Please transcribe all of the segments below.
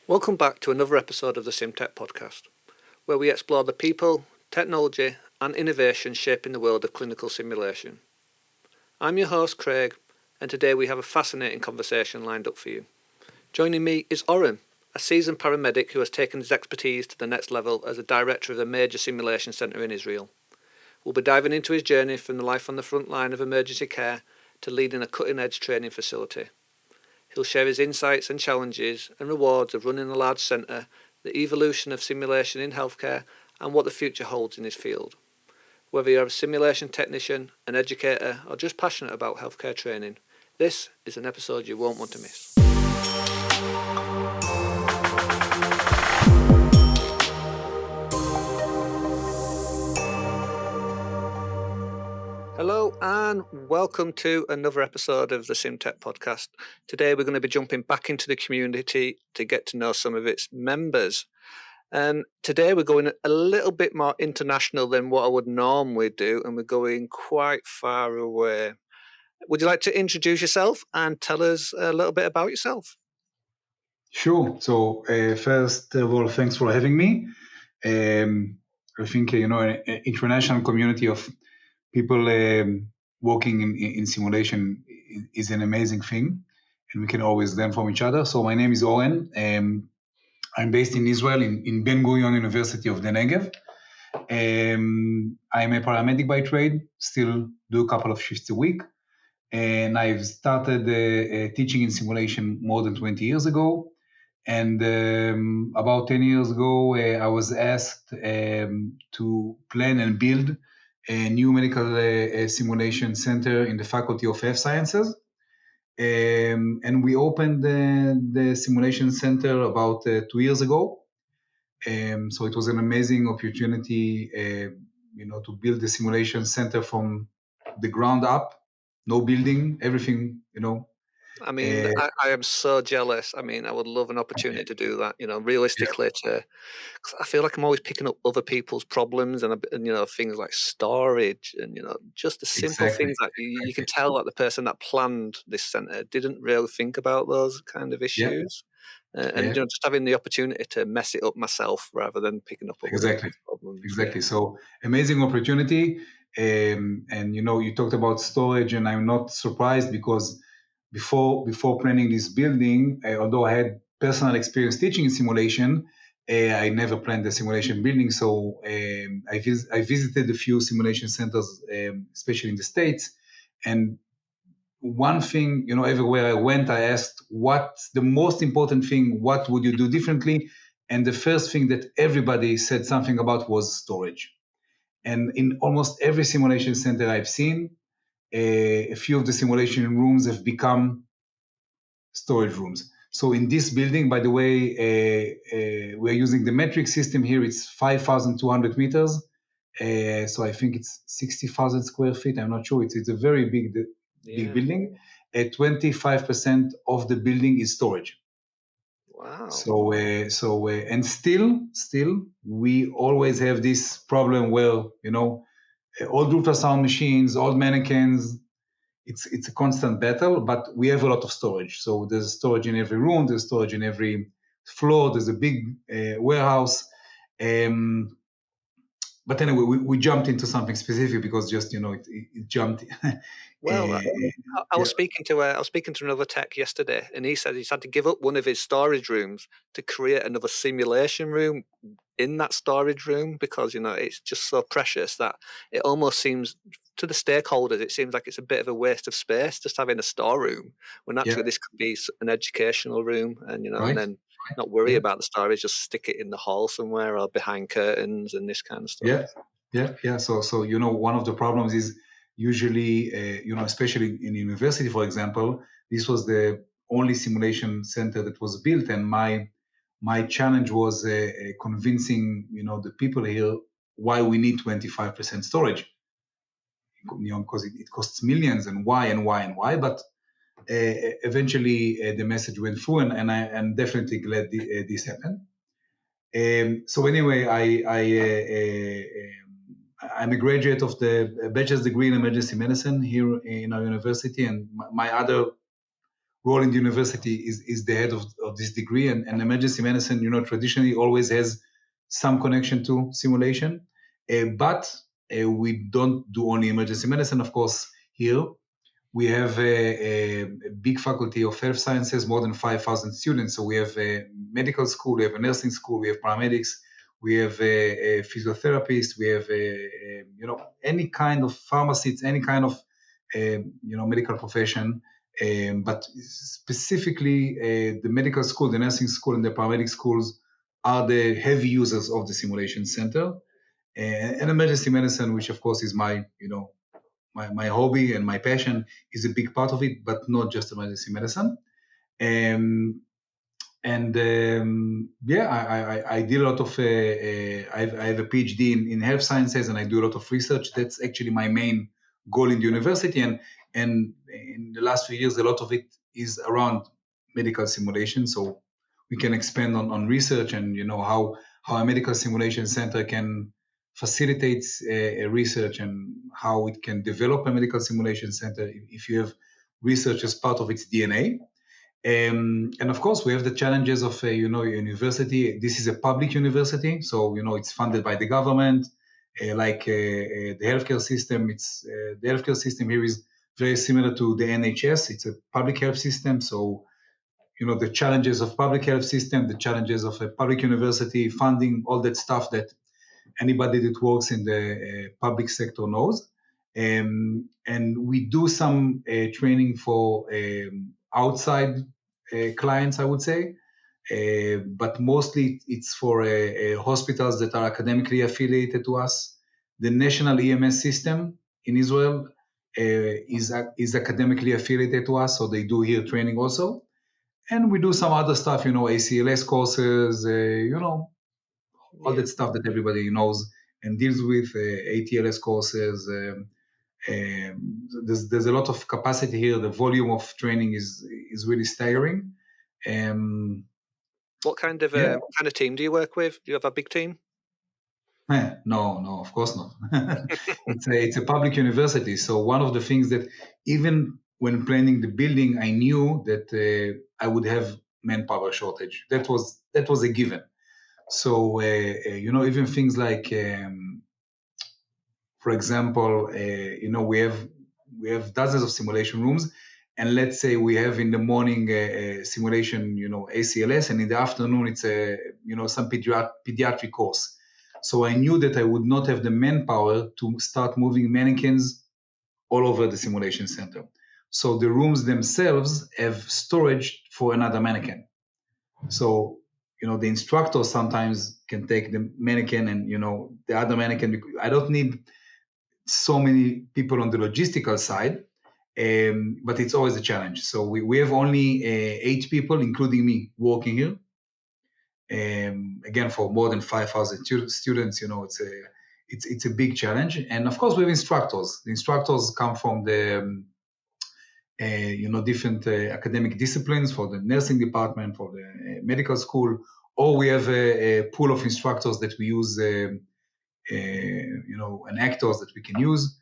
Welcome back to another episode of the SimTech podcast, where we explore the people, technology and innovation shaping the world of clinical simulation. I'm your host Craig, and today we have a fascinating conversation lined up for you. Joining me is Oren, a seasoned paramedic who has taken his expertise to the next level as a director of a major simulation centre in Israel. We'll be diving into his journey from the life on the front line of emergency care to leading a cutting-edge training facility. He'll share his insights and challenges and rewards of running a large centre, the evolution of simulation in healthcare, and what the future holds in his field. Whether you're a simulation technician, an educator, or just passionate about healthcare training, this is an episode you won't want to miss. Hello and welcome to another episode of the SimTech podcast. Today we're going to be jumping back into the community to get to know some of its members. And today we're going a little bit more international than what I would normally do, and we're going quite far away. Would you like to introduce yourself and tell us a little bit about yourself? Sure. So first of all, thanks for having me. I think an international community of people working in simulation is an amazing thing, and we can always learn from each other. So my name is Oren. I'm based in Israel in Ben Gurion University of the Negev. I'm a paramedic by trade. Still do a couple of shifts a week, and I've started teaching in simulation more than 20 years ago. And about 10 years ago, I was asked to plan and build a new medical simulation center in the Faculty of Health Sciences. And we opened the simulation center about 2 years ago. So it was an amazing opportunity, to build the simulation center from the ground up, no building, everything, I mean, I am so jealous. I mean, I would love an opportunity to do that, realistically, cause I feel like I'm always picking up other people's problems and things like storage and, just the simple Exactly. things that you can tell that the person that planned this centre didn't really think about those kind of Yeah, issues. And, yeah, just having the opportunity to mess it up myself rather than picking up other exactly. people's problems. Yeah. Exactly. So amazing opportunity. And you talked about storage, and I'm not surprised because before planning this building, although I had personal experience teaching in simulation, I never planned a simulation building. So I visited a few simulation centers, especially in the States. And one thing, everywhere I went, I asked, what's the most important thing? What would you do differently? And the first thing that everybody said something about was storage. And in almost every simulation center I've seen, a few of the simulation rooms have become storage rooms. So in this building, by the way, we're using the metric system here. It's 5,200 meters. So I think it's 60,000 square feet. I'm not sure. It's a very big building. 25% of the building is storage. Wow. And still, we always have this problem where old ultrasound machines, old mannequins. It's a constant battle, but we have a lot of storage. So there's storage in every room. There's storage in every floor. There's a big warehouse. But anyway, we jumped into something specific because just it jumped. Well, I was Yeah. speaking to another tech yesterday, and he said he's had to give up one of his storage rooms to create another simulation room in that storage room because it's just so precious that it almost seems to the stakeholders it seems like it's a bit of a waste of space just having a storeroom when actually Yeah. this could be an educational room and and Right. then not worry Yeah. about the storage, just stick it in the hall somewhere or behind curtains and this kind of stuff. Yeah. So one of the problems is usually, especially in university, for example, this was the only simulation center that was built, and my challenge was convincing the people here why we need 25% storage. Because it costs millions, and why. But eventually, the message went through, and I'm definitely glad this happened. So anyway, I'm a graduate of the bachelor's degree in emergency medicine here in our university, and my other role in the university is the head of this degree, and emergency medicine, traditionally always has some connection to simulation, but we don't do only emergency medicine, of course. Here we have a big faculty of health sciences, more than 5,000 students. So we have a medical school, we have a nursing school, we have paramedics, we have a physiotherapist, we have any kind of pharmacist, any kind of medical profession. But specifically, the medical school, the nursing school, and the paramedic schools are the heavy users of the simulation center. And emergency medicine, which of course is my hobby and my passion, is a big part of it, but not just emergency medicine. I did a lot of. I have a PhD in health sciences, and I do a lot of research. That's actually my main goal in the university, and in the last few years, a lot of it is around medical simulation. So we can expand on research and how a medical simulation center can facilitate research and how it can develop a medical simulation center if you have research as part of its DNA. And of course, we have the challenges of university. This is a public university, so it's funded by the government. The healthcare system, the healthcare system here is very similar to the NHS. It's a public health system, so the challenges of public health system, the challenges of a public university, funding, all that stuff that anybody that works in the public sector knows. And we do some training for outside clients, I would say, but mostly it's for hospitals that are academically affiliated to us. The national EMS system in Israel is academically affiliated to us, so they do here training also. And we do some other stuff, ACLS courses, all that stuff that everybody knows and deals with, ATLS courses. There's a lot of capacity here. The volume of training is really staggering. What kind of team do you work with? Do you have a big team? No, of course not. It's a public university. So one of the things that even when planning the building, I knew that I would have manpower shortage. That was a given. So even things like, for example, we have dozens of simulation rooms, and let's say we have in the morning simulation, ACLS, and in the afternoon it's some pediatric course. So I knew that I would not have the manpower to start moving mannequins all over the simulation center. So the rooms themselves have storage for another mannequin. So the instructor sometimes can take the mannequin and the other mannequin. I don't need so many people on the logistical side, but it's always a challenge. So we have only 8 people, including me, working here. Again, for more than 5,000 students, it's a big challenge. And of course, we have instructors. The instructors come from the different academic disciplines, for the nursing department, for the medical school, or we have a pool of instructors that we use, and actors that we can use.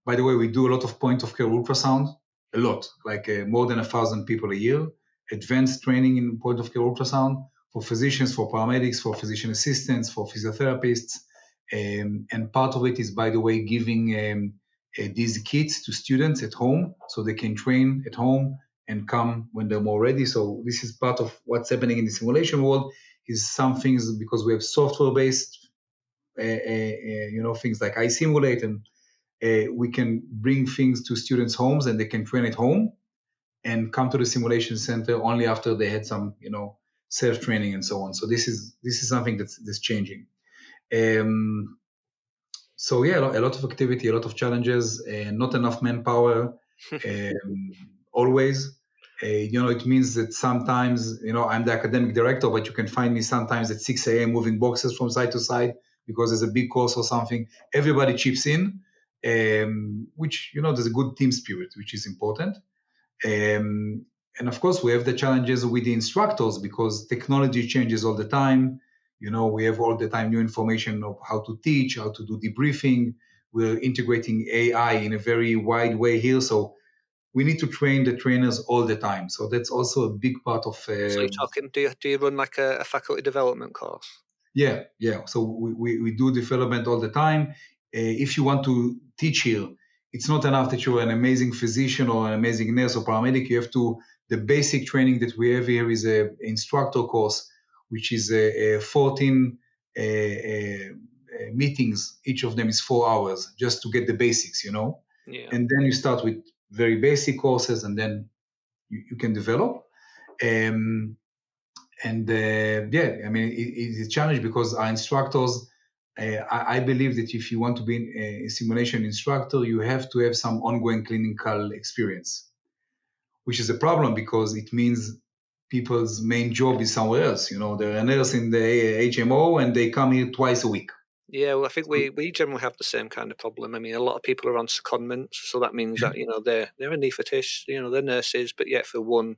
By the way, we do a lot of point of care ultrasound, a lot, like more than 1,000 people a year, advanced training in point of care ultrasound for physicians, for paramedics, for physician assistants, for physiotherapists. And part of it is, by the way, giving these kits to students at home so they can train at home and come when they're more ready. So this is part of what's happening in the simulation world. Is some things, because we have software-based, things like iSimulate, and we can bring things to students' homes and they can train at home and come to the simulation center only after they had some, self-training and so on. So this is something that's changing. So yeah, a lot of activity, a lot of challenges, not enough manpower, always. It means that sometimes, I'm the academic director, but you can find me sometimes at 6 a.m. moving boxes from side to side because there's a big course or something. Everybody chips in, which, there's a good team spirit, which is important. And of course, we have the challenges with the instructors because technology changes all the time. We have all the time new information of how to teach, how to do debriefing. We're integrating AI in a very wide way here. So we need to train the trainers all the time. So that's also a big part of. So you're talking, do you run like a faculty development course? Yeah. So we do development all the time. If you want to teach here, it's not enough that you're an amazing physician or an amazing nurse or paramedic. You have to, the basic training that we have here is a instructor course, which is 14 meetings. Each of them is 4 hours just to get the basics, Yeah. And then you start with very basic courses and then you can develop. Um, and yeah, I mean, it's a challenge because our instructors, I believe that if you want to be a simulation instructor, you have to have some ongoing clinical experience, which is a problem because it means people's main job is somewhere else. They're a nurse in the HMO and they come here twice a week. Yeah, well, I think So, we generally have the same kind of problem. I mean, a lot of people are on secondments, so that means that they're anaesthetists, they're nurses, but yet for one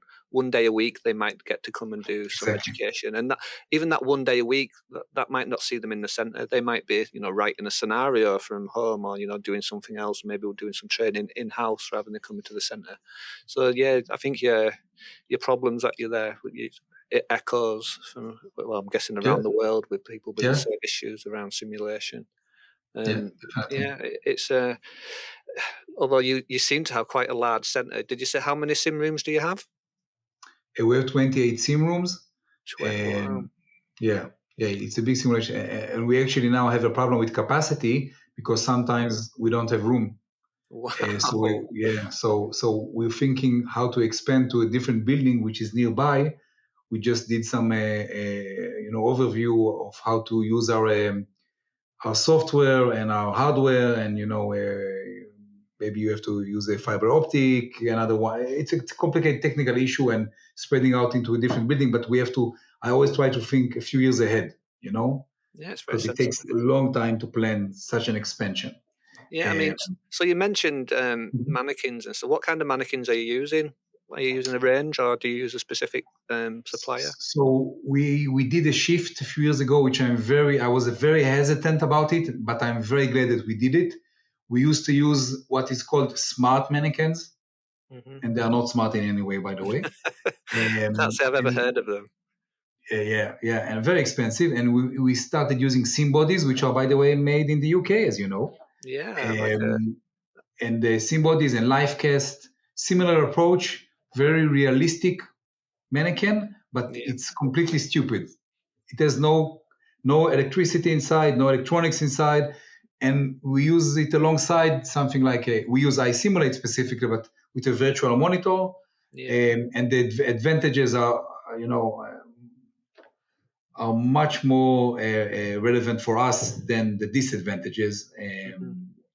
day a week they might get to come and do some exactly. education, and that even that one day a week that might not see them in the centre. They might be writing a scenario from home, or doing something else. Maybe we're doing some training in house rather than coming to the centre. So yeah, I think your problems that you're there. It echoes from, well, I'm guessing Yeah, around the world with people with the yeah, same issues around simulation. yeah, Um, definitely. yeah, it's although you seem to have quite a large centre. Did you say how many sim rooms do you have? We have 28 sim rooms. 20. Wow. And yeah, it's a big simulation. And we actually now have a problem with capacity because sometimes we don't have room. So Wow. so we're thinking how to expand to a different building which is nearby. We just did some overview of how to use our software and our hardware, and maybe you have to use a fiber optic. Another one, it's a complicated technical issue and spreading out into a different building. But we have to. I always try to think a few years ahead, Yeah, it's very because it takes sensible. a long time to plan such an expansion. Yeah, I Uh, mean, so you mentioned mannequins and so. What kind of mannequins are you using? Are you using a range, or do you use a specific supplier? So we did a shift a few years ago, which I was very hesitant about it, but I'm very glad that we did it. We used to use what is called smart mannequins, Hmm. and they are not smart in any way, by the way. Can't say I've ever And heard of them. yeah, and very expensive. And we started using sim bodies, which are, by the way, made in the UK, as you know. Yeah, like a Um, and the sim bodies and life cast, similar approach, very realistic mannequin, but yeah, it's completely stupid. It has no electricity inside, no electronics inside, and we use it alongside something like we use iSimulate specifically, but with a virtual monitor. yeah. And the advantages are much more relevant for us than the disadvantages. Hmm.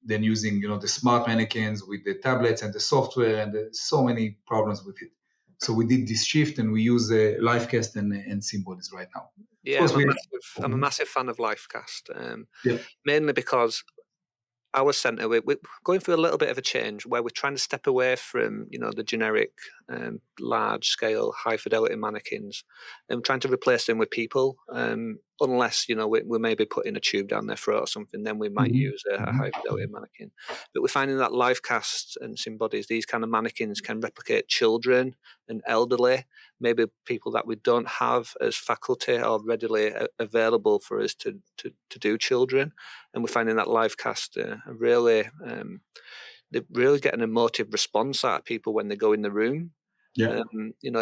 Than using the smart mannequins with the tablets and the software, and there's so many problems with it. So we did this shift and we use Livecast and Symbolis right now. Of Yeah, course, I'm a we massive I'm a Mhm. massive fan of Lifecast. Yeah. Mainly because our centre, we're going through a little bit of a change where we're trying to step away from, the generic, large scale, high fidelity mannequins and trying to replace them with people. Unless, we maybe putting a tube down their throat or something, then we might Mhm. use a high fidelity mannequin. But we're finding that live casts and sim bodies, these kind of mannequins can replicate children and elderly, maybe people that we don't have as faculty or readily available for us to do children, and we're finding that live cast really they really get an emotive response out of people when they go in the room. Yeah.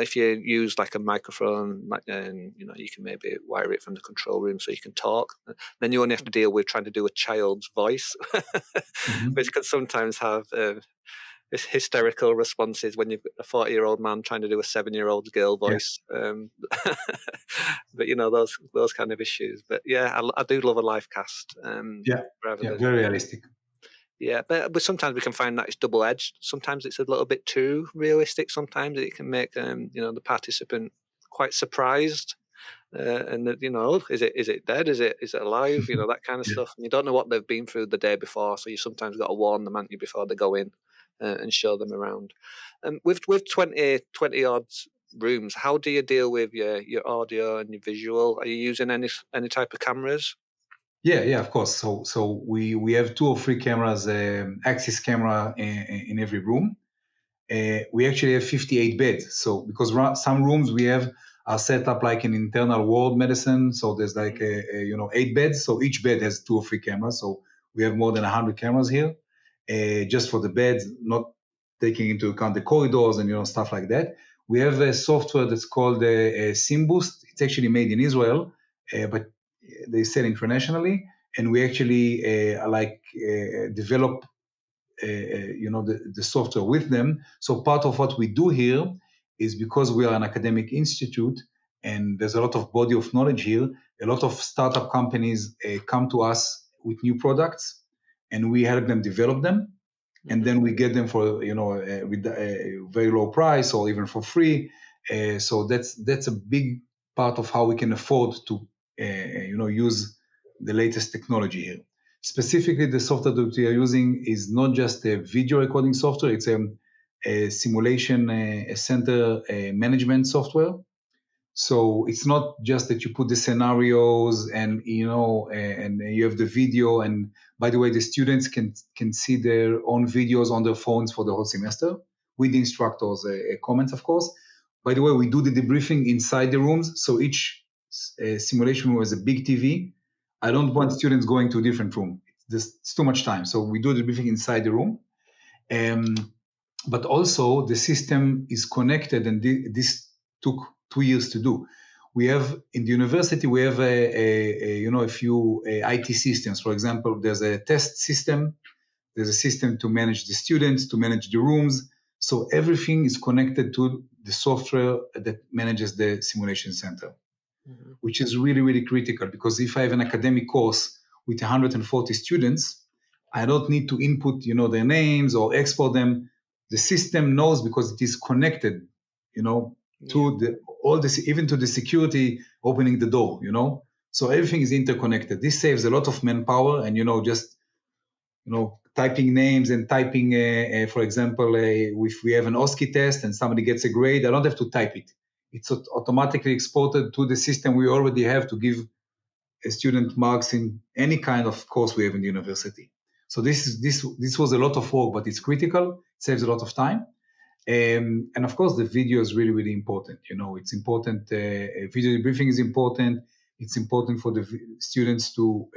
If you use like a microphone, and you can maybe wire it from the control room so you can talk. Then you only have to deal with trying to do a child's voice, Mhm. which can sometimes have hysterical responses when you've got a 40-year-old man trying to do a 7-year-old girl Yeah. voice. But those kind of issues. But yeah, I do love a live cast Yeah. rather Yeah. than. Very realistic. Yeah, but sometimes we can find that it's double edged. Sometimes it's a little bit too realistic. Sometimes it can make the participant quite surprised, and that, is it dead? Is it alive? That kind of Yeah. stuff. And you don't know what they've been through the day before, so you sometimes got to warn them, haven't you, before they go in and show them around. With 20 odd rooms, how do you deal with your audio and your visual? Are you using any type of cameras? Yeah, of course. So we have 2 or 3 cameras, Axis camera in every room. we actually have 58 beds. So because some rooms we have are set up like an internal ward medicine. So there's like 8 beds. So each bed has 2 or 3 cameras. So we have more than 100 cameras here, just for the beds, not taking into account the corridors and stuff like that. We have a software that's called SimBoost. It's actually made in Israel, but they sell internationally, and we actually develop the software with them. So part of what we do here is, because we are an academic institute and there's a lot of body of knowledge here, a lot of startup companies come to us with new products, and we help them develop them, and then we get them for with a very low price or even for free. So that's a big part of how we can afford to use the latest technology here. Specifically, the software that we are using is not just a video recording software; it's a simulation center management software. So it's not just that you put the scenarios and you have the video. And by the way, the students can see their own videos on their phones for the whole semester with the instructors' comments, of course. By the way, we do the debriefing inside the rooms. So each simulation room has a big TV. I don't want students going to a different room. It's too much time. So we do the debriefing inside the room. But also the system is connected, and this took 2 years to do. We have in the university, we have a few IT systems. For example, there's a test system, there's a system to manage the students, to manage the rooms. So everything is connected to the software that manages the simulation center, which is really, really critical, because if I have an academic course with 140 students, I don't need to input, their names or export them. The system knows, because it is connected, to even to the security opening the door, So everything is interconnected. This saves a lot of manpower, and just typing names and typing, for example, if we have an OSCE test and somebody gets a grade, I don't have to type it. It's automatically exported to the system we already have to give a student marks in any kind of course we have in the university. So this was a lot of work, but it's critical. It saves a lot of time. And of course, the video is really, really important. It's important. Video debriefing is important. It's important for the students to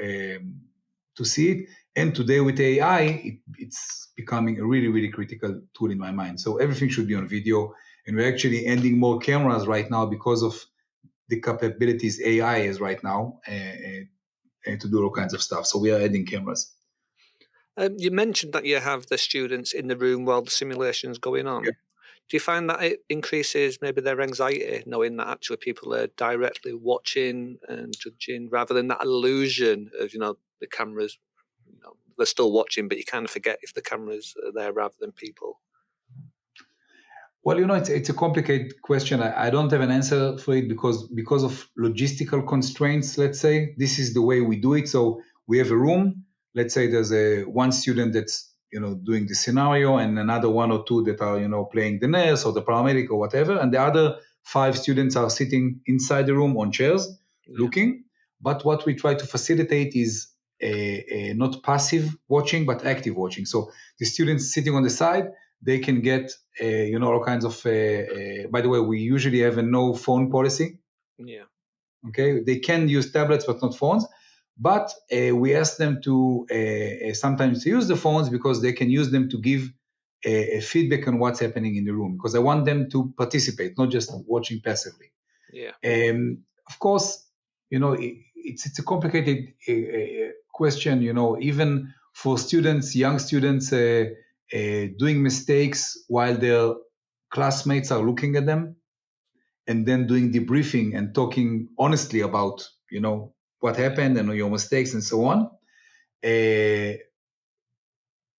see it. And today with AI, it's becoming a really, really critical tool in my mind. So everything should be on video. And we're actually adding more cameras right now because of the capabilities AI is right now to do all kinds of stuff. So we are adding cameras. You mentioned that you have the students in the room while the simulation is going on. Yeah. Do you find that it increases maybe their anxiety, knowing that actually people are directly watching and judging, rather than that illusion of the cameras? They're still watching, but you kind of forget if the cameras are there rather than people. Well, it's a complicated question. I don't have an answer for it because of logistical constraints. Let's say this is the way we do it. So we have a room. Let's say there's one student that's doing the scenario, and another 1 or 2 that are playing the nurse or the paramedic or whatever, and the other 5 students are sitting inside the room on chairs looking. But what we try to facilitate is not passive watching, but active watching. So the students sitting on the side, they can get all kinds of. By the way, we usually have a no phone policy. Yeah. Okay, they can use tablets but not phones. But we ask them to sometimes to use the phones, because they can use them to give a feedback on what's happening in the room. Because I want them to participate, not just watching passively. Yeah. Of course, it's a complicated question. Even for students, young students. Doing mistakes while their classmates are looking at them, and then doing debriefing and talking honestly about what happened and your mistakes and so on.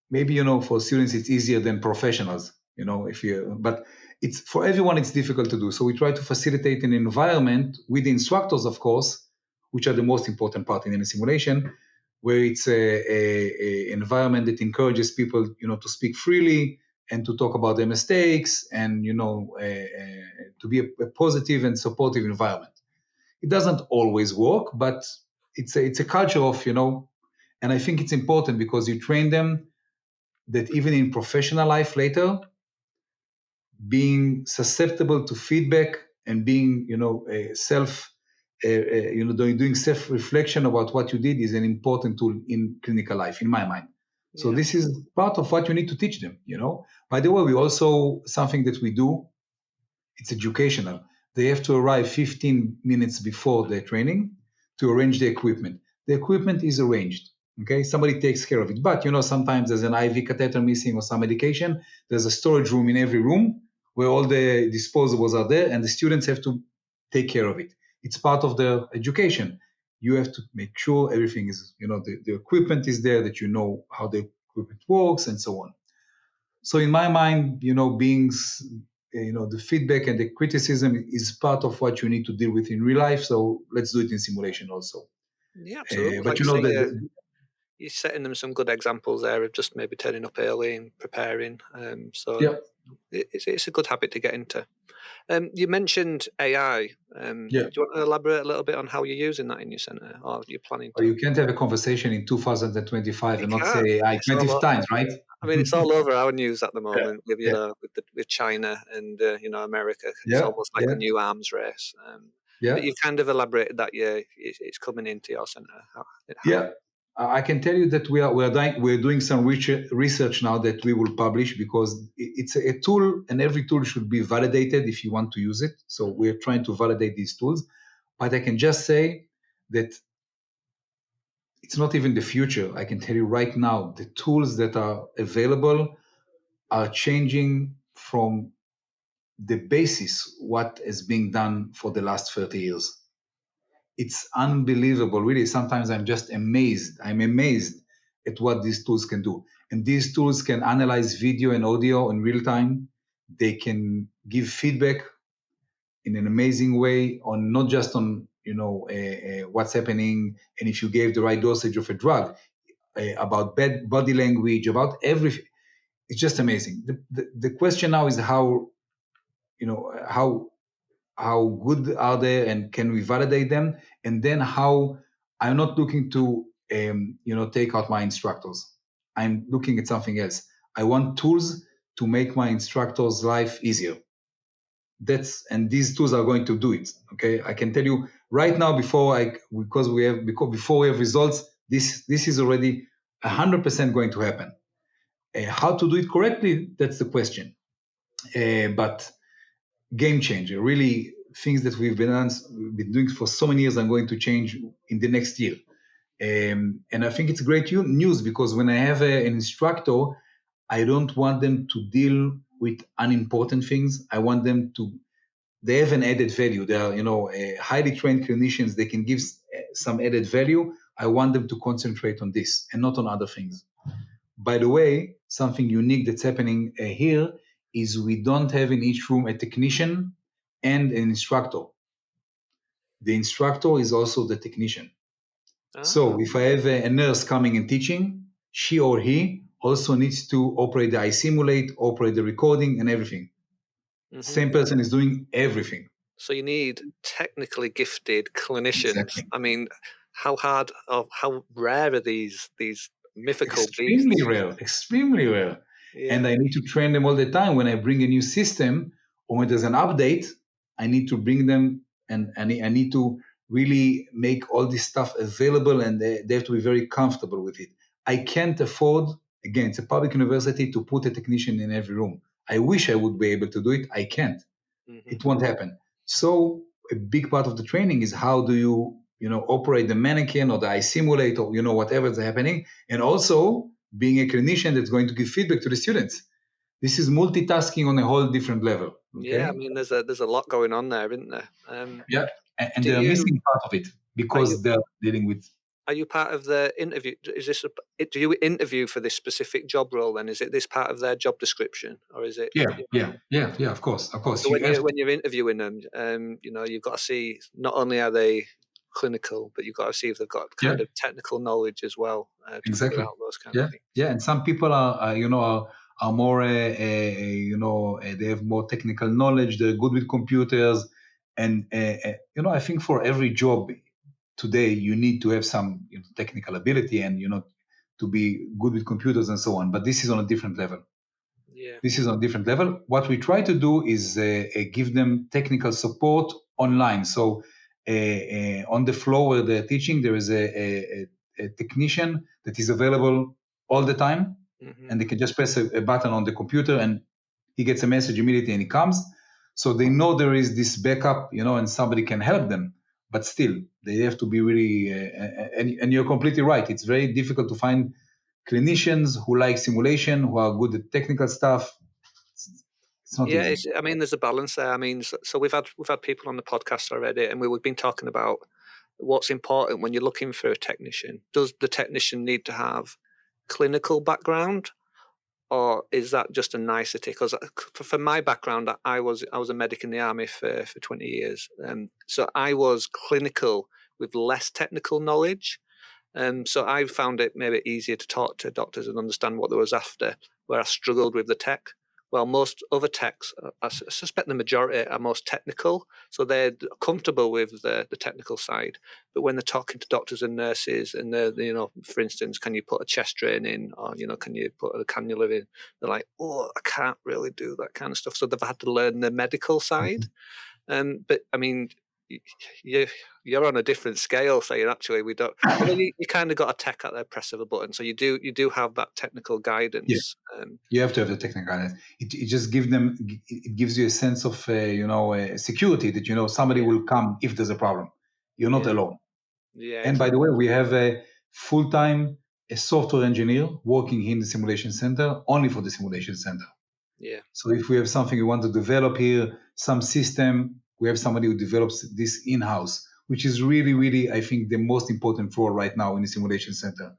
Maybe for students it's easier than professionals, but it's for everyone it's difficult to do. So we try to facilitate an environment with the instructors, of course, which are the most important part in any simulation, where it's a environment that encourages people, to speak freely and to talk about their mistakes, and to be a positive and supportive environment. It doesn't always work, but it's a culture of, and I think it's important because you train them that even in professional life later, being susceptible to feedback and being, doing self-reflection about what you did is an important tool in clinical life, in my mind. So Yeah, this is part of what you need to teach them. By the way, we also, something that we do, it's educational. They have to arrive 15 minutes before their training to arrange the equipment. The equipment is arranged. Okay, somebody takes care of it. But sometimes there's an IV catheter missing or some medication. There's a storage room in every room where all the disposables are there, and the students have to take care of it. It's part of their education. You have to make sure everything is, the equipment is there, that you know how the equipment works, and so on. So in my mind, the feedback and the criticism is part of what you need to deal with in real life. So let's do it in simulation also. yeah, absolutely. But Like you say, the you're setting them some good examples there of just maybe turning up early and preparing. So yeah, it's a good habit to get into. You mentioned AI. yeah. Do you want to elaborate a little bit on how you're using that in your centre, or you're planning Well, to? you can't have a conversation in 2025 You and not can't. say AI It's 20 all. times, right? I mean, it's all over our news at the Yeah, moment with yeah, with China and America. It's yeah, almost like yeah, a new arms race. But yeah. you've kind of elaborated that it's coming into your centre. How? Yeah, I can tell you that we're doing some research now that we will publish, because it's a tool, and every tool should be validated if you want to use it. So we're trying to validate these tools. But I can just say that it's not even the future. I can tell you right now, the tools that are available are changing from the basis what is being done for the last 30 years. It's unbelievable, really. Sometimes I'm just amazed. I'm amazed at what these tools can do. And these tools can analyze video and audio in real time. They can give feedback in an amazing way, on not just on what's happening, and if you gave the right dosage of a drug, about body language, about everything. It's just amazing. The question now is how you know how good are they, and can we validate them? And then how, I'm not looking to take out my instructors. I'm looking at something else. I want tools to make my instructors' life easier. And these tools are going to do it. Okay, I can tell you right now, before we have results, this is already 100% going to happen. How to do it correctly, that's the question. But game changer, really, things that we've been doing for so many years are going to change in the next year. And I think it's great news, because when I have an instructor, I don't want them to deal with unimportant things. I want them to, they have an added value. They are, highly trained clinicians. They can give some added value. I want them to concentrate on this and not on other things. By the way, something unique that's happening here is we don't have in each room a technician and an instructor. The instructor is also the technician. So if I have a nurse coming and teaching, she or he also needs to operate the iSimulate, operate the recording and everything. Same person is doing everything. So you need technically gifted clinicians. Exactly. I mean, how hard or how rare are these mythical Extremely beasts? rare, extremely rare. Yeah. And I need to train them all the time. When I bring a new system or when there's an update, I need to bring them, and I need to really make all this stuff available, and they have to be very comfortable with it. I can't afford, again, it's a public university, to put a technician in every room. I wish I would be able to do it. I can't. It won't happen. So a big part of the training is how do you, operate the mannequin or the iSimulate, or, whatever is happening. And also being a clinician that's going to give feedback to the students. This is multitasking on a whole different level. Okay. Yeah, I mean, there's a lot going on there, isn't there? Yeah. And Do they're you missing part of it are you because they're dealing with. are you part of the interview? Do you interview for this specific job role? Then is it this part of their job description, or is it? Yeah. Of course. So You have. when you're interviewing them, you've got to see not only are they clinical, but you've got to see if they've got Yeah. kind of technical knowledge as well to figure Exactly. out those kind of Yeah. things. Yeah. And some people are more, they have more technical knowledge. They're good with computers, and I think for every job today, you need to have some technical ability, and to be good with computers and so on. But this is on a different level. This is on a different level. What we try to do is give them technical support online. So on the floor where they're teaching, there is a technician that is available all the time, and they can just press a button on the computer and he gets a message immediately and he comes. So they know there is this backup, and somebody can help them. But still, they have to be really, and you're completely right. It's very difficult to find clinicians who like simulation, who are good at technical stuff. It's not easy. I mean, there's a balance there. I mean, so we've had people on the podcast already, and we've been talking about what's important when you're looking for a technician. Does the technician need to have clinical background, or is that just a nicety? Because for my background, I was a medic in the army for 20 years, so I was clinical with less technical knowledge. So I found it maybe easier to talk to doctors and understand what they was after, where I struggled with the tech. Well, most other techs, I suspect the majority are most technical, so they're comfortable with the technical side. But when they're talking to doctors and nurses, and they're, for instance, can you put a chest drain in, or can you put a cannula in? They're like, oh, I can't really do that kind of stuff. So they've had to learn the medical side. But I mean, you're on a different scale, saying actually we don't. But then you kind of got a tech at the press of a button, so you do have that technical guidance. Yeah. You have to have the technical guidance. It just gives you a sense of security that somebody will come if there's a problem. You're not alone. Yeah. And by the way, we have a full-time software engineer working in the simulation center only for the simulation center. Yeah. So if we have something we want to develop here, some system, we have somebody who develops this in-house, which is really, really, I think, the most important role right now in the simulation center.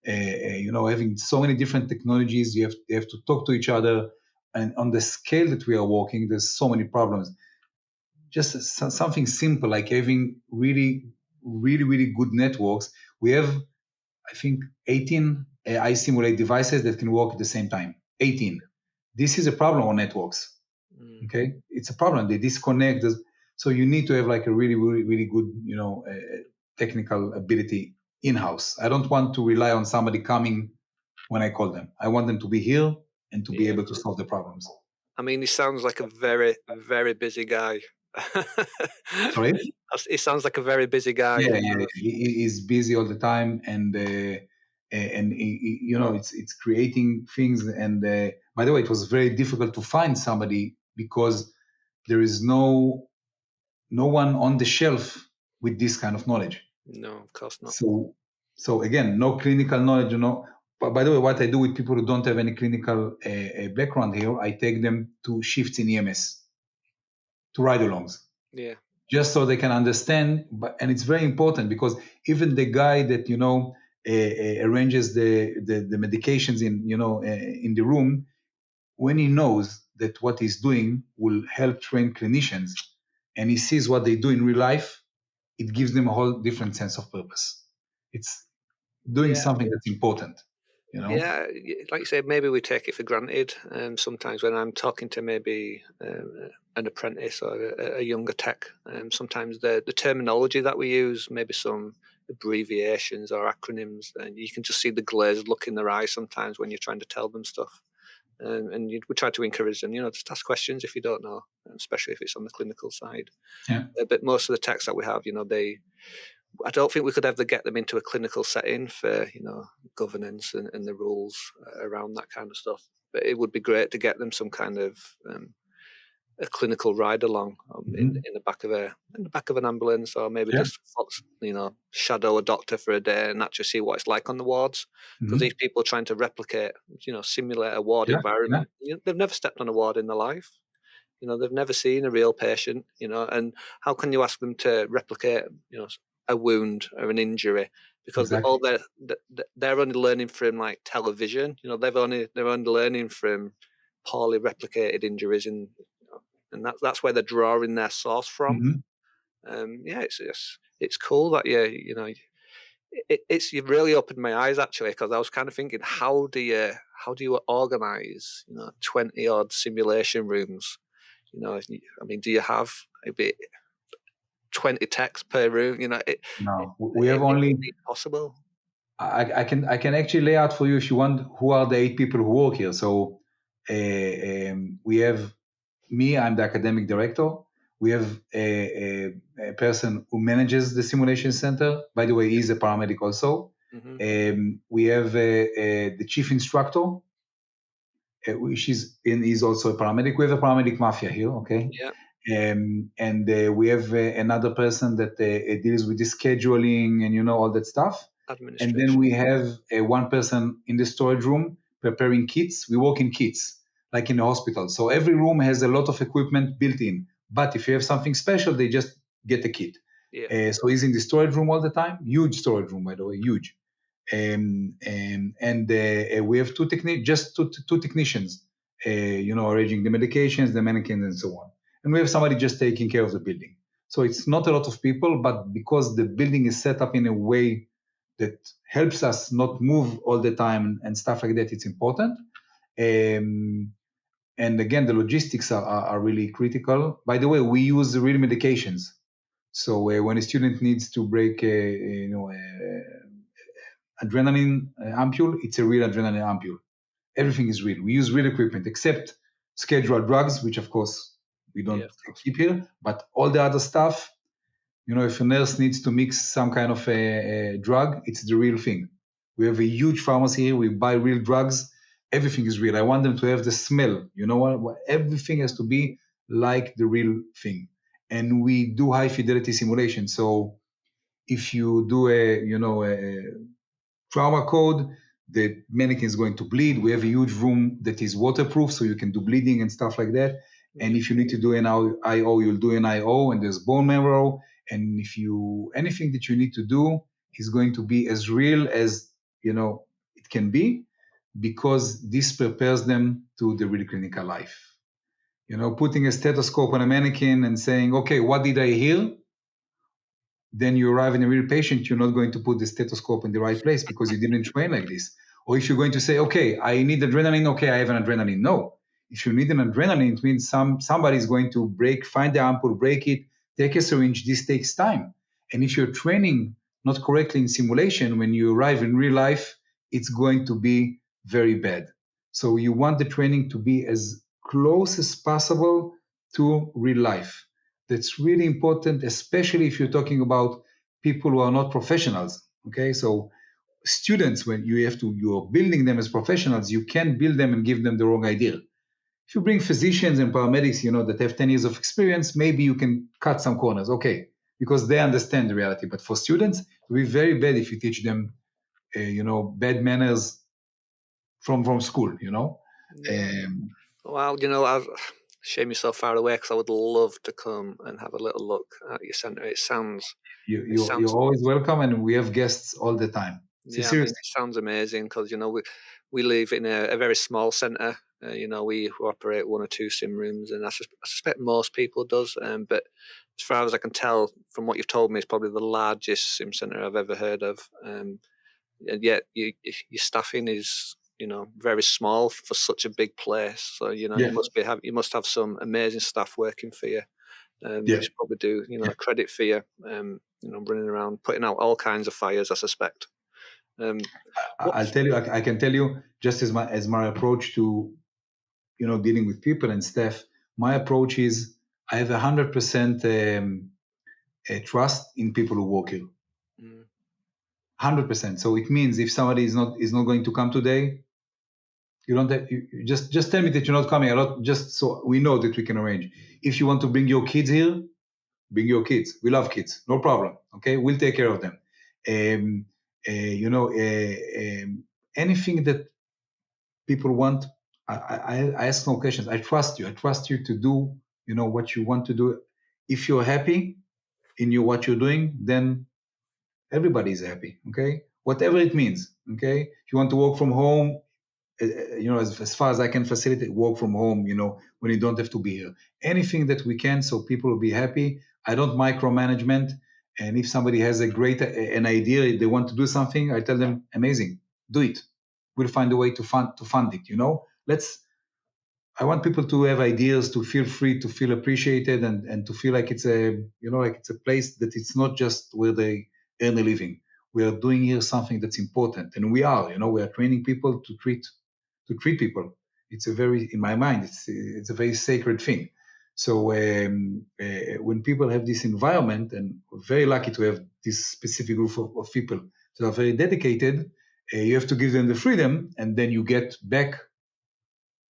Having so many different technologies, you have to talk to each other, and on the scale that we are working, there's so many problems. Just something simple like having really, really, really good networks. We have, I think, 18 AI simulate devices that can work at the same time. 18. This is a problem on networks. Okay, it's a problem. They disconnect. So you need to have like a really, really, really good, technical ability in-house. I don't want to rely on somebody coming when I call them. I want them to be here and to be able to solve the problems. I mean, he sounds like a very, very busy guy. Sorry? He sounds like a very busy guy. Yeah. He's busy all the time, and it's creating things. And by the way, it was very difficult to find somebody because there is no one on the shelf with this kind of knowledge. No, of course not. So again, no clinical knowledge, But by the way, what I do with people who don't have any clinical background here, I take them to shifts in EMS, to ride-alongs. Yeah. Just so they can understand. And it's very important because even the guy that, arranges the medications in the room, when he knows that what he's doing will help train clinicians and he sees what they do in real life, it gives them a whole different sense of purpose. It's doing something that's important. Yeah, like you said, maybe we take it for granted. Sometimes when I'm talking to maybe an apprentice or a younger tech, sometimes the terminology that we use, maybe some abbreviations or acronyms, and you can just see the glazed look in their eyes sometimes when you're trying to tell them stuff. And we try to encourage them, just ask questions if you don't know, especially if it's on the clinical side. Yeah. But most of the techs that we have, I don't think we could ever get them into a clinical setting for, governance and the rules around that kind of stuff. But it would be great to get them some kind of a clinical ride along in the back of an ambulance, or maybe just shadow a doctor for a day and actually see what it's like on the wards. Because these people are trying to replicate, simulate a ward environment. They've never stepped on a ward in their life. They've never seen a real patient. And how can you ask them to replicate, a wound or an injury, because they're only learning from like television. They're only learning from poorly replicated injuries, and that's where they're drawing their source from. It's cool that it's really opened my eyes actually, because I was kind of thinking, how do you organize 20 odd simulation rooms? I mean, do you have maybe 20 techs per room? No, we have only possible. I can actually lay out for you if you want who are the 8 people who work here. So We have me, I'm the academic director. We have a person who manages the simulation center. By the way, he's a paramedic also. We have the chief instructor, which is and he's also a paramedic. We have a paramedic mafia here, okay? Yeah. And we have another person that deals with the scheduling and all that stuff. And then Administration. we have one person in the storage room preparing kits. We work in kits, like in a hospital. So every room has a lot of equipment built in. But if you have something special, they just get a kit. Yeah. So he's in the storage room all the time. Huge storage room, by the way, huge. And we have two technicians, arranging the medications, the mannequins, and so on. And we have somebody just taking care of the building. So it's not a lot of people, but because the building is set up in a way that helps us not move all the time and stuff like that, it's important. And again, the logistics are really critical. By the way, we use real medications. So when a student needs to break adrenaline ampule, it's a real adrenaline ampule. Everything is real. We use real equipment, except scheduled drugs, which of course we Yeah, don't of course. keep here. But all the other stuff, if a nurse needs to mix some kind of a drug, it's the real thing. We have a huge pharmacy here. We buy real drugs. Everything is real. I want them to have the smell. You know what? Everything has to be like the real thing. And we do high fidelity simulation. So if you do a trauma code, the mannequin is going to bleed. We have a huge room that is waterproof, so you can do bleeding and stuff like that. And if you need to do an IO, you'll do an IO, and there's bone marrow. And if anything that you need to do is going to be as real as it can be, because this prepares them to the real clinical life. Putting a stethoscope on a mannequin and saying, okay, what did I hear? Then you arrive in a real patient, you're not going to put the stethoscope in the right place because you didn't train like this. Or if you're going to say, okay, I need adrenaline, okay, I have an adrenaline. No. If you need an adrenaline, it means somebody is going to find the ampoule, break it, take a syringe. This takes time. And if you're training not correctly in simulation, when you arrive in real life, it's going to be very bad. So you want the training to be as close as possible to real life. That's really important, especially if you're talking about people who are not professionals. Okay, so students, when you're building them as professionals, you can't build them and give them the wrong idea. If you bring physicians and paramedics, that have 10 years of experience, maybe you can cut some corners, okay, because they understand the reality. But for students, it will be very bad if you teach them, bad manners from school. Yeah. Well, shame you're so far away, because I would love to come and have a little look at your center. It sounds You're always welcome, and we have guests all the time. yeah, I mean, Seriously. it sounds amazing, because we live in a very small centre. We operate one or two sim rooms, and I suspect most people does. But as far as I can tell from what you've told me, it's probably the largest sim centre I've ever heard of. And yet your staffing is very small for such a big place. So Yeah. you must have some amazing staff working for you. Yeah. Which probably do a credit for you. Running around putting out all kinds of fires, I suspect. I'll tell you, I can tell you, just as my approach to dealing with people and staff. My approach is I have 100% trust in people who work here. 100%. So it means if somebody is not going to come today, you don't have, you just tell me that you're not coming. Just so we know that we can arrange. If you want to bring your kids here, bring your kids. We love kids, no problem. Okay, we'll take care of them. Anything that people want, I ask no questions. I trust you. I trust you to do what you want to do. If you're happy in what you're doing, then everybody is happy. Okay, whatever it means. Okay, if you want to work from home, as far as I can facilitate work from home, when you don't have to be here. Anything that we can, so people will be happy. I don't micromanagement. And if somebody has an idea, they want to do something, I tell them, amazing, do it. We'll find a way to fund it. I want people to have ideas, to feel free, to feel appreciated, and to feel like it's a place that it's not just where they earn a living. We are doing here something that's important, and we are training people to treat people. it's a very, in my mind, it's a very sacred thing. So when people have this environment, and we're very lucky to have this specific group of people that are very dedicated, you have to give them the freedom, and then you get back,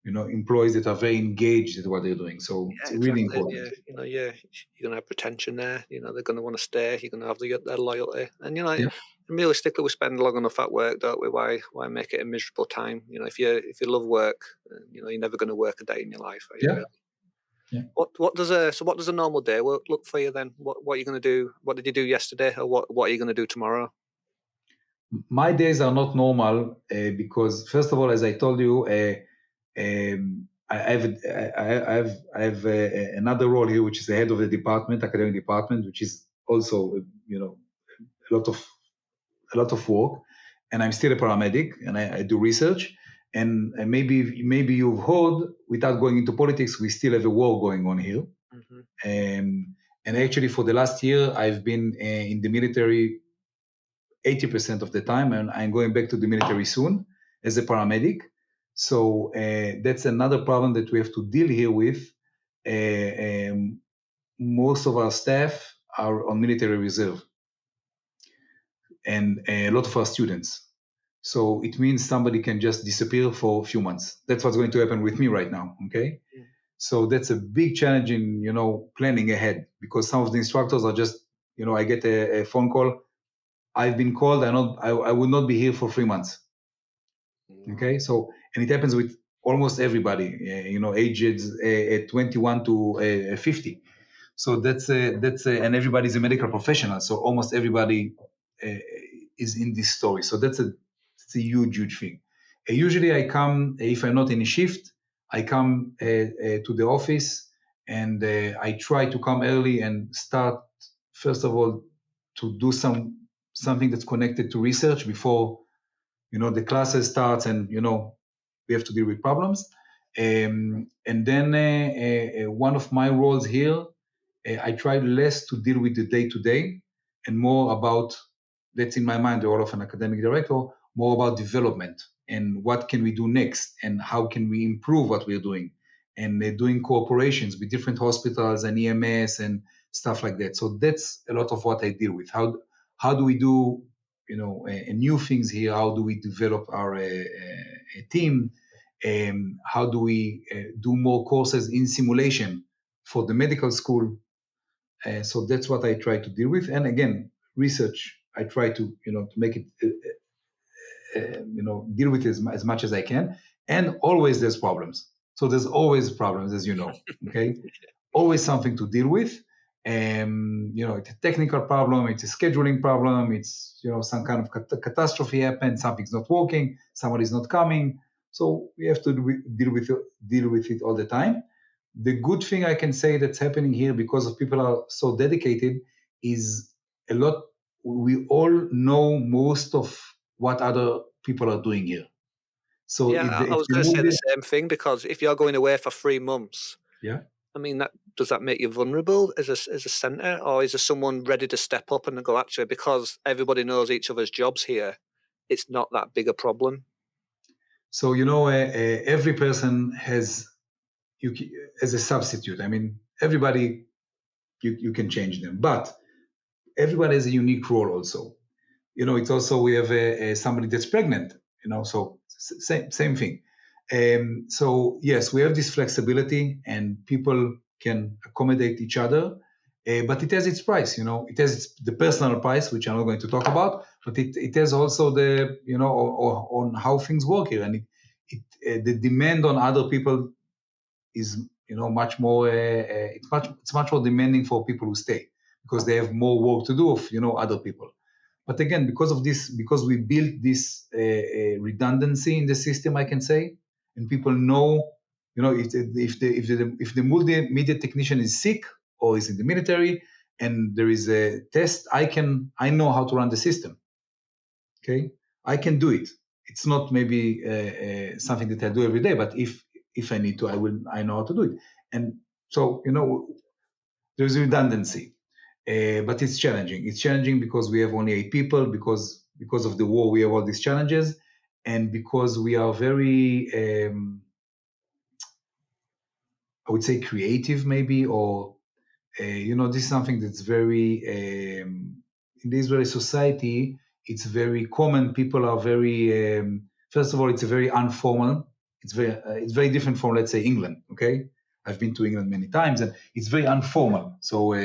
employees that are very engaged at what they're doing. So it's Yeah, really exactly. important. Yeah, you're going to have retention there. They're going to want to stay. You're going to have their loyalty, and Yeah, realistically, we spend long enough at work, don't we? Why make it a miserable time? If you love work, you're never going to work a day in your life, are you? yeah, Really? yeah. What does a normal day look for you then? What are you going to do? What did you do yesterday, or what are you going to do tomorrow? My days are not normal because, first of all, as I told you, I have another role here, which is the head of the department, academic department, which is also, a lot of a lot of work. And I'm still a paramedic, and I do research. And maybe you've heard, without going into politics, we still have a war going on here. Hmm. And actually, for the last year, I've been in the military 80% of the time, and I'm going back to the military soon as a paramedic. So that's another problem that we have to deal here with. Most of our staff are on military reserve, and a lot of our students. So it means somebody can just disappear for a few months. That's what's going to happen with me right now. Okay. So that's a big challenge in, planning ahead, because some of the instructors are just, I get a phone call. I've been called. I will not be here for 3 months. Wow. Okay. So, and it happens with almost everybody, ages 21 to 50. So and everybody's a medical professional. So almost everybody uh, is in this story. So that's a huge thing. Usually I come, if I'm not in a shift, I come to the office, and I try to come early and start, first of all, to do something that's connected to research before, the classes starts, and, we have to deal with problems. And then one of my roles here, I try less to deal with the day to day, and more about, that's in my mind, the role of an academic director, more about development and what can we do next, and how can we improve what we're doing, and doing cooperations with different hospitals and EMS and stuff like that. So that's a lot of what I deal with. How do we do, new things here? How do we develop our team? How do we do more courses in simulation for the medical school? So that's what I try to deal with. And again, research, I try to, to make it, deal with it as much as I can. And always there's problems. So there's always problems, as you know. Okay, always something to deal with. It's a technical problem, it's a scheduling problem, it's, some kind of catastrophe happened, something's not working, somebody's not coming. So we have to deal with it all the time. The good thing I can say that's happening here, because of people are so dedicated, is a lot. We all know most of what other people are doing here. So Yeah, I if was they going to move say the there, same thing, because if you're going away for 3 months, yeah. I mean, does that make you vulnerable as a centre, or is there someone ready to step up and go, actually, because everybody knows each other's jobs here, it's not that big a problem? So every person has you as a substitute. I mean, everybody, you can change them, but everybody has a unique role also. It's also, we have somebody that's pregnant. So same thing. So yes, we have this flexibility, and people can accommodate each other. But it has its price. It has the personal price, which I'm not going to talk about, but it has also the, on how things work here, and the demand on other people is, much more, it's much more demanding for people who stay, because they have more work to do of, other people. But again, because of this, because we built this redundancy in the system, I can say, and people know, if the multimedia technician is sick or is in the military, and there is a test, I know how to run the system. Okay, I can do it. It's not maybe something that I do every day, but if I need to, I know how to do it. And so, there's redundancy, but it's challenging. It's challenging because we have only 8 people, because of the war, we have all these challenges, and because we are very I would say creative maybe, or this is something that's very in the Israeli society. It's very common. People are very first of all, it's a very informal. It's very different from, let's say, England. Okay, I've been to England many times, and it's very informal. So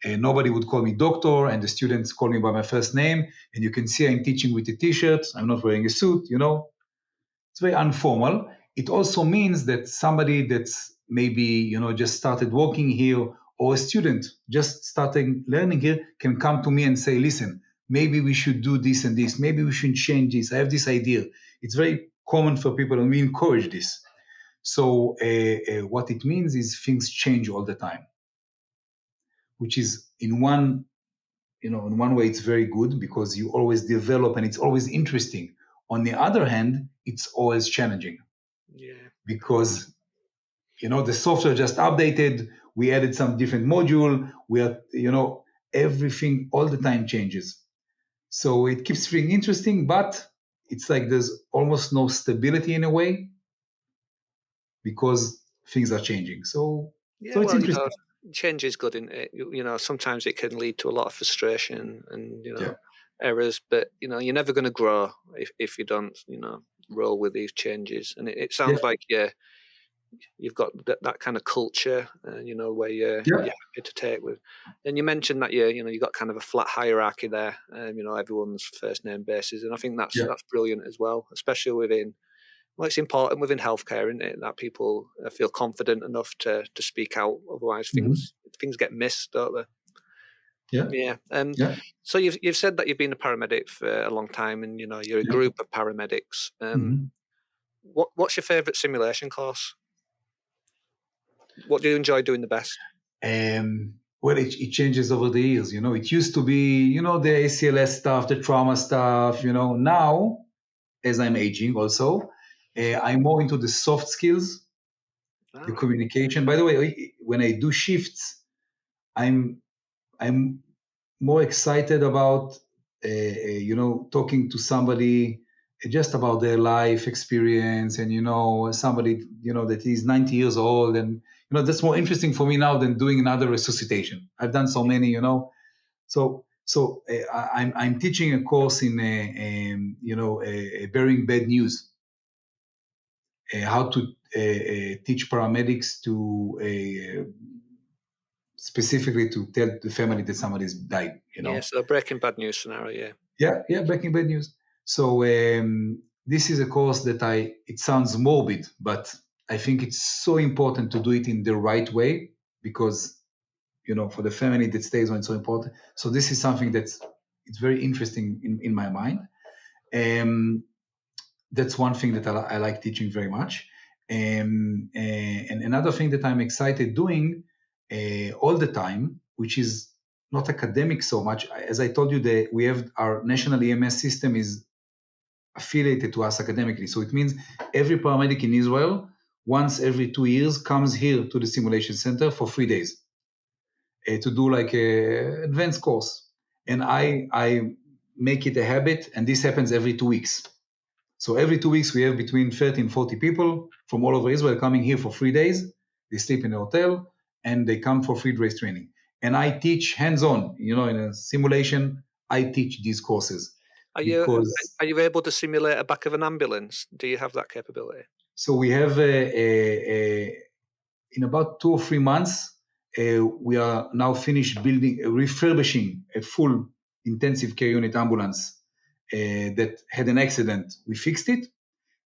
nobody would call me doctor, and the students call me by my first name. And you can see I'm teaching with a t-shirt. I'm not wearing a suit. It's very informal. It also means that somebody that's maybe, just started working here, or a student just starting learning here, can come to me and say, listen, maybe we should do this and this. Maybe we should change this. I have this idea. It's very common for people, and we encourage this. So what it means is things change all the time, which is in one way, it's very good because you always develop and it's always interesting. On the other hand, it's always challenging. Yeah. Because the software just updated, we added some different module, we are everything all the time changes, so it keeps things interesting, but it's like there's almost no stability in a way because things are changing. So Yeah, it's well, interesting. change is good in it. Sometimes it can lead to a lot of frustration and Yeah, errors, but you're never going to grow if you don't roll with these changes. And it yeah, sounds like you've got that kind of culture, where you're yeah, happy to take with. And you mentioned that you got kind of a flat hierarchy there. Everyone's first name basis, and I think that's yeah, brilliant as well, especially within. Well, it's important within healthcare, isn't it, that people feel confident enough to speak out. Otherwise, hmm, things get missed, don't they? yeah, Yeah. yeah, So you've said that you've been a paramedic for a long time, and you're a yeah. group of paramedics. Hmm. What's your favourite simulation course? What do you enjoy doing the best? Well, it changes over the years. It used to be, the ACLS stuff, the trauma stuff. Now, as I'm aging, also, I'm more into the soft skills, All the right. communication. By the way, when I do shifts, I'm I'm more excited about talking to somebody just about their life experience, and somebody that is 90 years old, and that's more interesting for me now than doing another resuscitation. I've done so many. I'm teaching a course in bearing bad news, how to teach paramedics to specifically to tell the family that somebody's died. Yeah. So Breaking Bad news scenario. Yeah, breaking bad news. So this is a course that it sounds morbid, but I think it's so important to do it in the right way because for the family that stays on, it's so important. So this is something it's very interesting in my mind. That's one thing that I like teaching very much. And another thing that I'm excited doing all the time, which is not academic so much, as I told you, that we have our national EMS system is affiliated to us academically. So it means every paramedic in Israel, once every 2 years, comes here to the simulation center for 3 days to do like a advanced course. And I make it a habit, and this happens every 2 weeks. So every 2 weeks, we have between 30 and 40 people from all over Israel coming here for 3 days. They sleep in a hotel and they come for field race training. And I teach hands-on, in a simulation, I teach these courses Are you because are you able to simulate a back of an ambulance? Do you have that capability? so we have in about 2 or 3 months, we are now finished refurbishing a full intensive care unit ambulance that had an accident. We fixed it.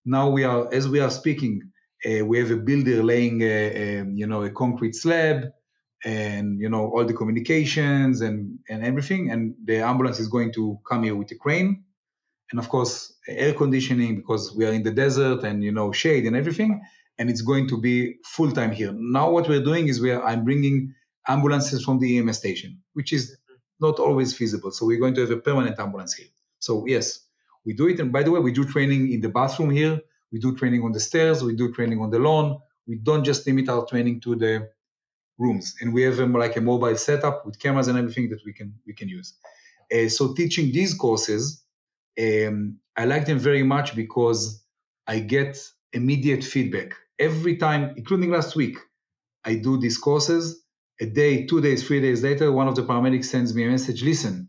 Now as we are speaking, we have a builder laying, a concrete slab, and all the communications and everything. And the ambulance is going to come here with a crane, and of course air conditioning because we are in the desert, and shade and everything. And it's going to be full time here. Now what we're doing is I'm bringing ambulances from the EMS station, which is not always feasible. So we're going to have a permanent ambulance here. So yes, we do it. And by the way, we do training in the bathroom here. We do training on the stairs. We do training on the lawn. We don't just limit our training to the rooms. And we have like a mobile setup with cameras and everything that we can use. So teaching these courses, I like them very much because I get immediate feedback every time, including last week. I do these courses. A day, 2 days, 3 days later, one of the paramedics sends me a message. Listen,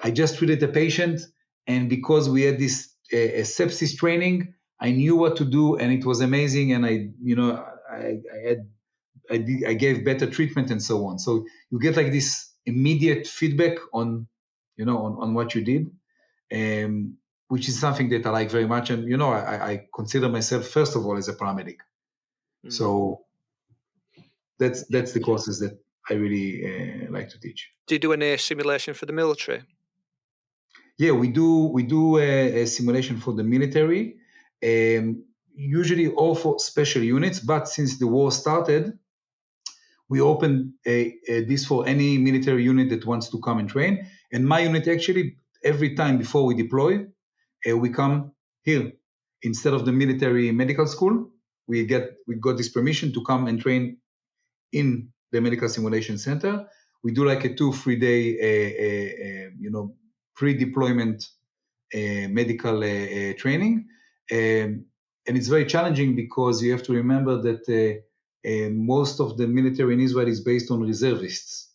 I just treated a patient, and because we had this sepsis training, I knew what to do, and it was amazing. And I gave better treatment and so on. So you get like this immediate feedback on, on what you did, which is something that I like very much. And I consider myself first of all as a paramedic. So that's the courses that I really like to teach. Do you do any simulation for the military? Yeah, we do a simulation for the military, usually all for special units. But since the war started, we opened this for any military unit that wants to come and train. And my unit actually, every time before we deploy, we come here instead of the military medical school. We got this permission to come and train in the medical simulation center. We do like a 2-3 day, pre-deployment medical training, and it's very challenging because you have to remember that most of the military in Israel is based on reservists.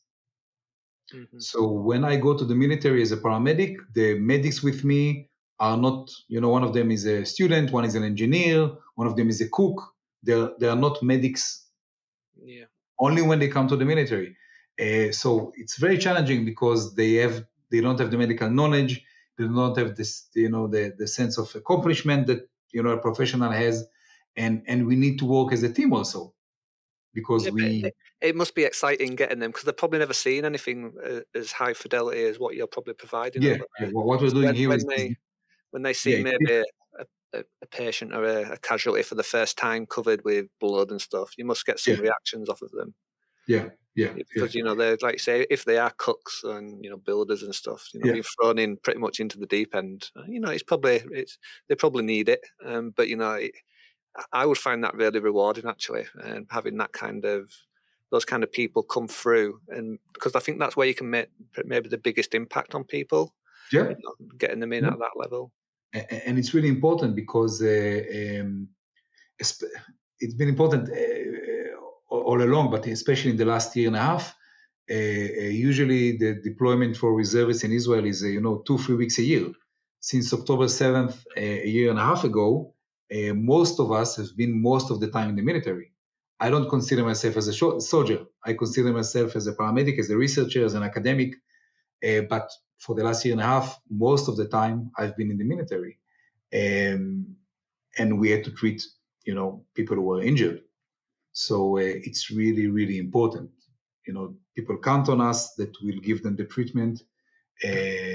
Mm-hmm. So when I go to the military as a paramedic, the medics with me are not, one of them is a student, one is an engineer, one of them is a cook. They are not medics. Yeah. Only when they come to the military. So it's very challenging because they don't have the medical knowledge. They don't have this, the sense of accomplishment that a professional has, and we need to work as a team also, because it must be exciting getting them, because they've probably never seen anything as high fidelity as what you're probably providing. Yeah, what we're doing here is when they see maybe a patient or a casualty for the first time covered with blood and stuff, you must get some reactions off of them. Yeah. Because they're, like you say, if they are cooks and builders and stuff, being thrown in pretty much into the deep end, they probably need it. But I would find that really rewarding, actually, and having those kind of people come through, and because I think that's where you can make maybe the biggest impact on people. Yeah, getting them in at that level. And it's really important because it's been important all along, but especially in the last year and a half. Usually the deployment for reservists in Israel is 2-3 weeks a year. Since October 7th, a year and a half ago, most of us have been most of the time in the military. I don't consider myself as a soldier. I consider myself as a paramedic, as a researcher, as an academic. But for the last year and a half, most of the time I've been in the military. And we had to treat, people who were injured. So it's really, really important. People count on us that we'll give them the treatment,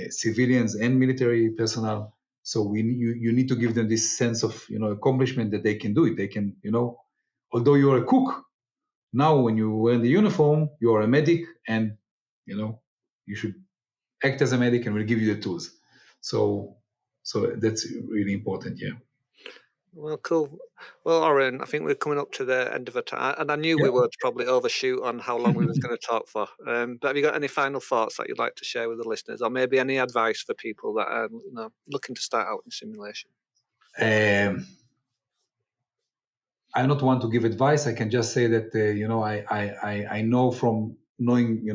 civilians and military personnel. So you need to give them this sense of, accomplishment that they can do it. They can, although you're a cook, now when you wear the uniform, you're a medic, and, you should act as a medic, and we'll give you the tools. So that's really important, yeah. Well, cool. Well, Oren, I think we're coming up to the end of our time, and I knew we would probably overshoot on how long we was going to talk for. But have you got any final thoughts that you'd like to share with the listeners, or maybe any advice for people that are looking to start out in simulation? I don't want to give advice. I can just say that I know from knowing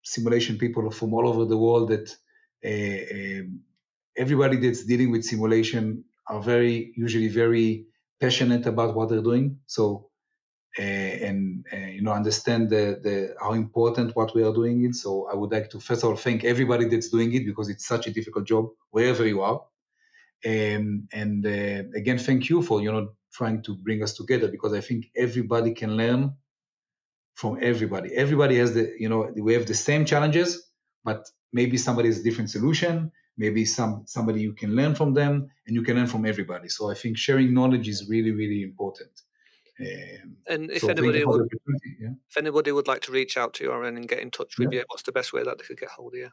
simulation people from all over the world that everybody that's dealing with simulation are usually very passionate about what they're doing. So understand how important what we are doing is. So I would like to first of all thank everybody that's doing it, because it's such a difficult job wherever you are. And again, thank you for trying to bring us together, because I think everybody can learn from everybody. Everybody has we have the same challenges, but maybe somebody has a different solution. Maybe somebody you can learn from them, and you can learn from everybody. So I think sharing knowledge is really, really important. And if anybody would like to reach out to you, Oren, and get in touch with you, what's the best way that they could get hold of you?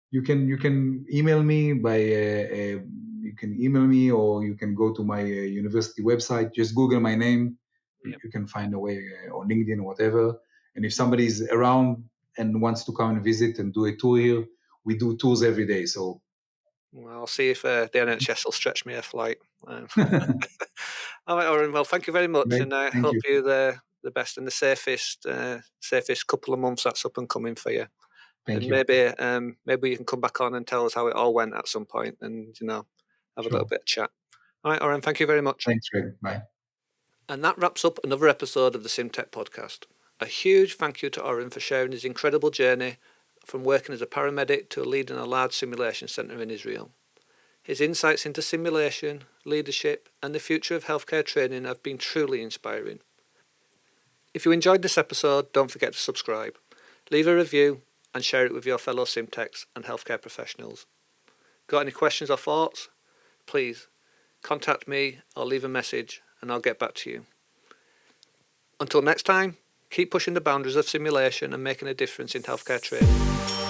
You can email me you can email me, or you can go to my university website. Just Google my name. You can find a way on LinkedIn or whatever. And if somebody is around and wants to come and visit and do a tour here, we do tours every day. So, well, I'll see if the NHS will stretch me a flight. All right, Oren. Well, thank you very much, and I hope you the best and the safest couple of months that's up and coming for you. Thank And you. maybe you can come back on and tell us how it all went at some point, and have a little Sure. bit of chat. All right, Oren, thank you very much. Thanks, Greg. Bye. And that wraps up another episode of the SimTech podcast. A huge thank you to Oren for sharing his incredible journey from working as a paramedic to leading a large simulation centre in Israel. His insights into simulation, leadership, and the future of healthcare training have been truly inspiring. If you enjoyed this episode, don't forget to subscribe, leave a review, and share it with your fellow SimTechs and healthcare professionals. Got any questions or thoughts? Please contact me or leave a message and I'll get back to you. Until next time, keep pushing the boundaries of simulation and making a difference in healthcare training.